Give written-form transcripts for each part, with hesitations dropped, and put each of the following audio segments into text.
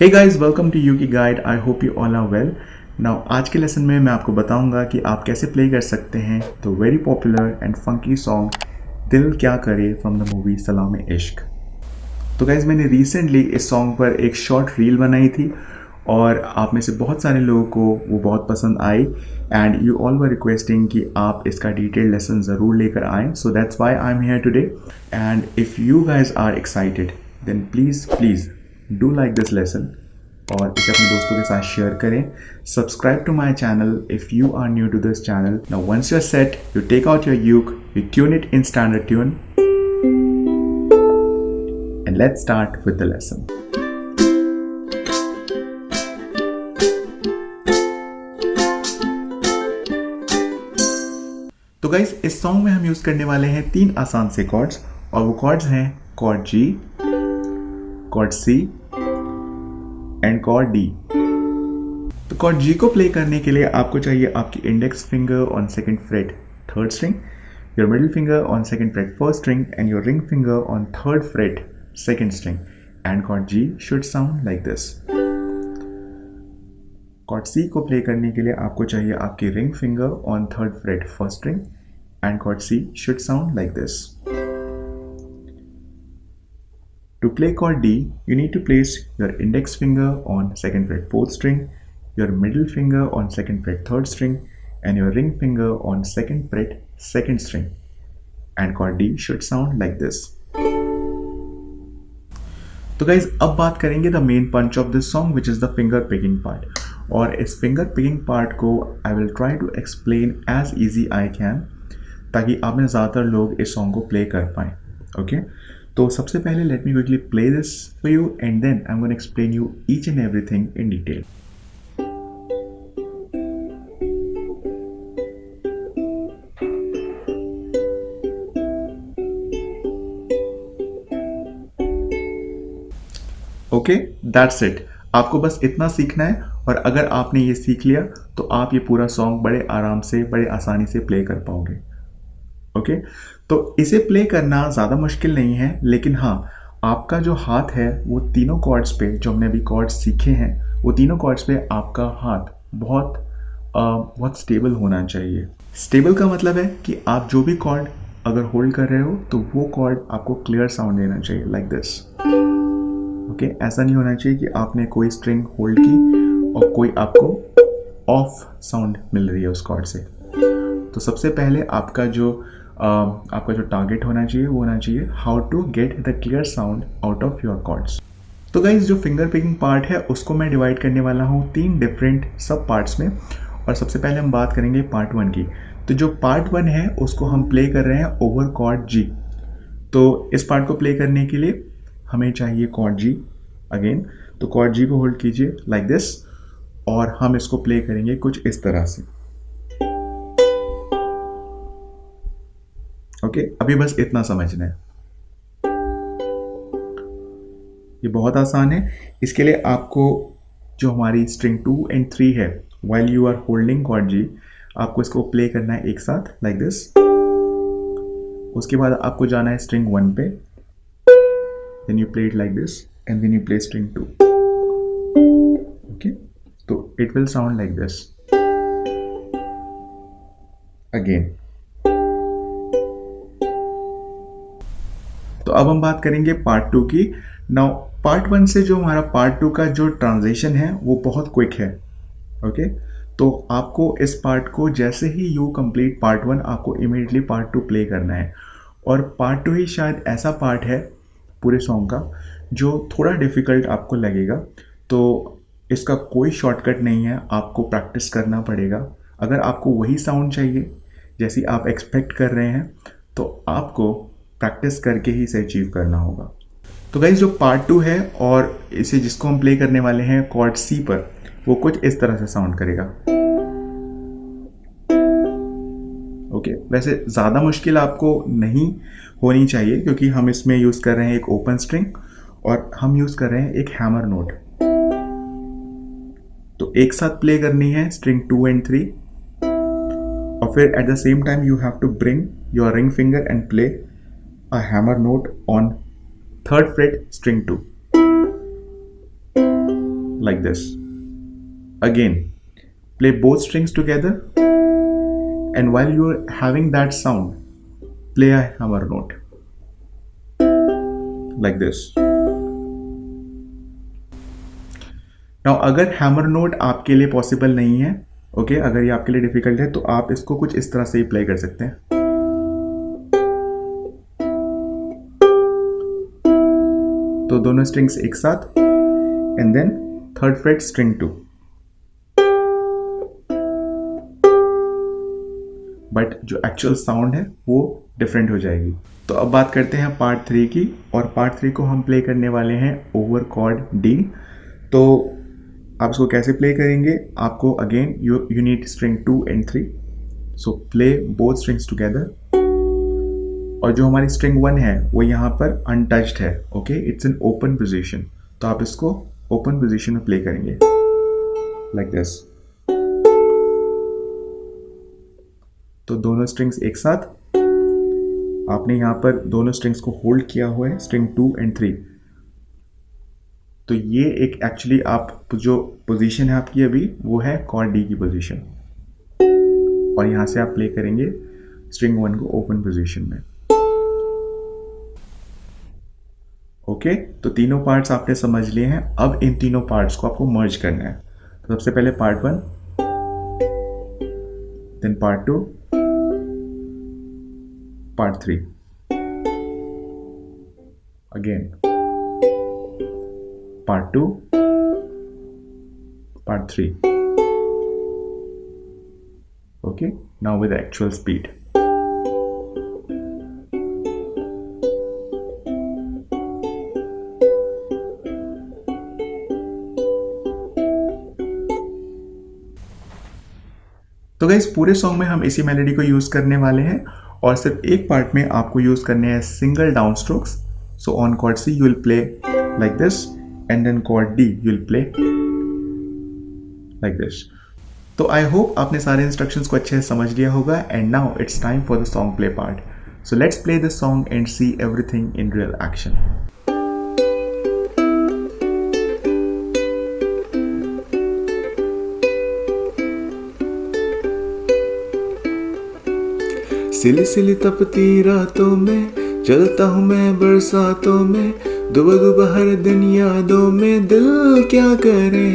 Hey guys, welcome to uke guide. I hope you all are well. Now आज के lesson में मैं आपको बताऊंगा कि आप कैसे प्ले कर सकते हैं the very popular and funky song दिल क्या करे फ्रॉम द मूवी सलाम इश्क। तो गाइज मैंने रिसेंटली इस सॉन्ग पर एक शॉर्ट रील बनाई थी और आप में से बहुत सारे लोगों को वो बहुत पसंद आई and you all were requesting कि आप इसका डिटेल लेसन ज़रूर लेकर आएँ। So that's why I am here today and if you guys are excited then please do like this lesson और इसे अपने दोस्तों के साथ शेयर करें। Subscribe to my channel if you are new to this channel. Now once you are set, you take out your uke, you tune it in standard tune and let's start with the lesson. तो guys इस song में हम use करने वाले हैं 3 आसान से chords और वो कॉर्ड्स हैं chord G, chord C and chord D। तो कॉर्ड G को प्ले करने के लिए आपको चाहिए आपकी index finger on second fret third string, your middle finger on second fret first string and your ring finger on third fret second string, and chord G should sound like this. chord C को play करने के लिए आपको चाहिए आपकी ring finger on third fret first string and chord C should sound like this. To play chord D, you need to place your index finger on second fret fourth string, your middle finger on second fret third string and your ring finger on second fret second string, and chord D should sound like this. तो guys अब बात करेंगे the main punch of this song which is the finger picking part. और इस finger picking part को I will try to explain as easy I can ताकि आप में ज़्यादातर लोग इस सॉन्ग को प्ले कर पाएँ। ओके तो सबसे पहले let me quickly play this for you and then I am gonna explain you each and everything in detail. Okay that's it. आपको बस इतना सीखना है और अगर आपने ये सीख लिया तो आप ये पूरा सॉन्ग बड़े आराम से बड़े आसानी से प्ले कर पाओगे। ओके तो इसे प्ले करना ज़्यादा मुश्किल नहीं है, लेकिन हाँ आपका जो हाथ है वो तीनों कॉर्ड्स पे जो हमने अभी कॉर्ड्स सीखे हैं वो तीनों कॉर्ड्स पे आपका हाथ बहुत स्टेबल होना चाहिए। स्टेबल का मतलब है कि आप जो भी कॉर्ड अगर होल्ड कर रहे हो तो वो कॉर्ड आपको क्लियर साउंड देना चाहिए लाइक दिस। ओके ऐसा नहीं होना चाहिए कि आपने कोई स्ट्रिंग होल्ड की और कोई आपको ऑफ साउंड मिल रही है उस कॉर्ड से। तो सबसे पहले आपका जो टारगेट होना चाहिए वो होना चाहिए how to get the clear sound out of your chords. तो गाइज जो फिंगर पिकिंग पार्ट है उसको मैं डिवाइड करने वाला हूँ 3 डिफरेंट सब पार्ट्स में और सबसे पहले हम बात करेंगे पार्ट 1 की। तो जो पार्ट 1 है उसको हम प्ले कर रहे हैं ओवर कॉर्ड G। तो इस पार्ट को प्ले करने के लिए हमें चाहिए कॉर्ड G अगेन। तो कॉर्ड G को होल्ड कीजिए लाइक दिस और हम इसको प्ले करेंगे कुछ इस तरह से। ओके अभी बस इतना समझना है, ये बहुत आसान है। इसके लिए आपको जो हमारी स्ट्रिंग 2 एंड 3 है while you are holding chord G, आपको इसको प्ले करना है एक साथ लाइक दिस। उसके बाद आपको जाना है स्ट्रिंग 1 पे, then you play it like this and then you play string 2. Okay so it will sound like this again. तो अब हम बात करेंगे पार्ट 2 की। नाउ पार्ट 1 से जो हमारा पार्ट 2 का जो ट्रांजिशन है वो बहुत क्विक है। ओके तो आपको इस पार्ट को जैसे ही यू कंप्लीट पार्ट 1 आपको इमीडिएटली पार्ट 2 प्ले करना है। और पार्ट 2 ही शायद ऐसा पार्ट है पूरे सॉन्ग का जो थोड़ा डिफ़िकल्ट आपको लगेगा। तो इसका कोई शॉर्टकट नहीं है, आपको प्रैक्टिस करना पड़ेगा। अगर आपको वही साउंड चाहिए जैसी आप एक्सपेक्ट कर रहे हैं तो आपको प्रैक्टिस करके ही इसे अचीव करना होगा। तो गाइस जो पार्ट 2 है और इसे जिसको हम प्ले करने वाले हैं कॉर्ड C पर, वो कुछ इस तरह से साउंड करेगा। ओके वैसे ज़्यादा मुश्किल आपको नहीं होनी चाहिए क्योंकि हम इसमें यूज़ कर रहे हैं एक ओपन स्ट्रिंग और हम यूज़ कर रहे हैं एक हैमर नोट। तो एक साथ प्ले करनी है स्ट्रिंग 2 एंड 3 और फिर at the same time you have to bring your ring finger and play a hammer note on third fret string 2। like this. Again, play both strings together, and while you're having that sound, play a hammer note like this. Now अगर hammer note आपके लिए possible नहीं है, okay, अगर ये आपके लिए difficult है, तो आप इसको कुछ इस तरह से ही प्ले कर सकते हैं. तो दोनों स्ट्रिंग्स एक साथ, and then third fret string 2. But जो एक्चुअल साउंड है वो डिफरेंट हो जाएगी. तो अब बात करते हैं पार्ट 3 की, और पार्ट 3 को हम प्ले करने वाले हैं ओवर कॉर्ड डी. तो आप इसको कैसे प्ले करेंगे? आपको again you need string 2 and 3. So play both strings together. और जो हमारी स्ट्रिंग 1 है वो यहाँ पर अनटच्ड है, okay, it's an open position. तो आप इसको ओपन पोजीशन में प्ले करेंगे लाइक दिस. तो दोनों स्ट्रिंग्स एक साथ, आपने यहाँ पर दोनों स्ट्रिंग्स को होल्ड किया हुआ है, स्ट्रिंग 2 and 3. तो ये एक एक्चुअली आप जो पोजीशन है आपकी अभी, वो है कॉर्ड डी की पोजीशन, और यहाँ से आप प्ले करेंगे स्ट्रिंग 1 को ओपन पोजीशन में. ओके, तो तीनों पार्ट्स आपने समझ लिए हैं. अब इन तीनों पार्ट्स को आपको मर्ज करना है. तो सबसे पहले part 1, then part 2, part 3, again part 2, part 3. Okay, now with the actual speed. तो गाइस पूरे सॉन्ग में हम इसी मेलोडी को यूज करने वाले हैं, और सिर्फ एक पार्ट में आपको यूज करने हैं single down strokes. So on chord C you will play like this, and then chord D you will play like this. तो I hope आपने सारे इंस्ट्रक्शंस को अच्छे से समझ लिया होगा. And now it's time for the song play part. So let's play the song and see everything in real action. सिली सिली तपती रातों में चलता हूँ मैं बरसातों में, दुबा दुबा हर दिन यादों में दिल क्या करे.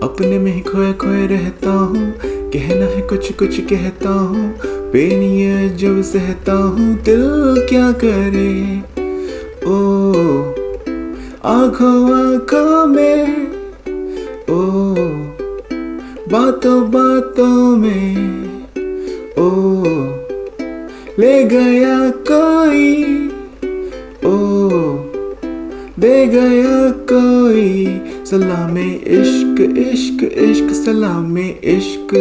अपने में ही खोया खोया रहता हूँ, कहना है कुछ कुछ कहता हूँ, बेनिया जब सहता हूँ दिल क्या करे. ओ आँखों आँखों में, ओ बातों बातों में, ओ ले गया कोई, ओ दे गया कोई, सलामे इश्क इश्क इश्क, सलामे इश्क.